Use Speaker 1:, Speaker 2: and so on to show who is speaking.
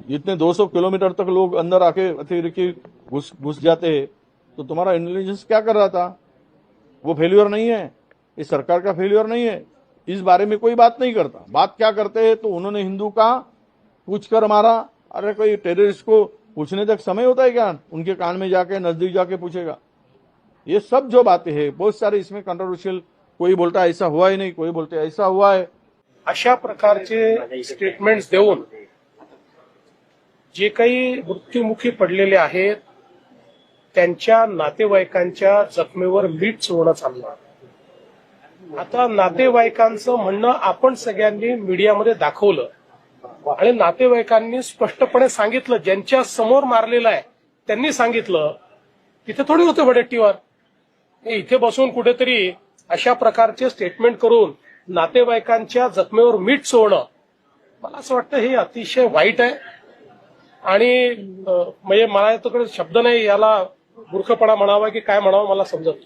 Speaker 1: इतने 200 किलोमीटर तक लोग अंदर आके अतिरेकी घुस जाते हैं, तो तुम्हारा इंटेलिजेंस क्या कर रहा था? वो फेल्यूर नहीं है, इस सरकार का फेल्यूर नहीं है। इस बारे में कोई बात नहीं करता। बात क्या करते हैं? तो उन्होंने हिंदू का पूछ कर मारा। अरे कोई टेररिस्ट को पूछने तक समय होता है क्या? उनके कान में जाके नजदीक जाके पूछेगा? ये सब जो बातें हैं बहुत सारे इसमें कंट्रोवर्शियल, कोई बोलता है ऐसा हुआ ही नहीं, कोई बोलते ऐसा हुआ है।
Speaker 2: अशा प्रकारचे स्टेटमेंट्स देऊन जे काही मृत्युमुखी पडलेले आहेत त्यांच्या नातेवाईकांच्या जखमेवर मीठ चोळणं चाललं। आता नातेवाईकांचं म्हणणं आपण सगळ्यांनी मीडियामध्ये दाखवलं आणि नातेवाईकांनी स्पष्टपणे सांगितलं, ज्यांच्या समोर मारलेलं आहे त्यांनी सांगितलं, तिथे थोडी होते वडेट्टीवार, इथे बसून कुठेतरी अशा प्रकारचे स्टेटमेंट करून नातेवाईकांच्या जखमेवर मीठ चोळणं, मला असं वाटतं हे अतिशय वाईट आहे। आणि म्हणजे मला याच्याकडे शब्द नाही, याला मूर्खपणा म्हणावा की काय म्हणावं मला समजत नाही।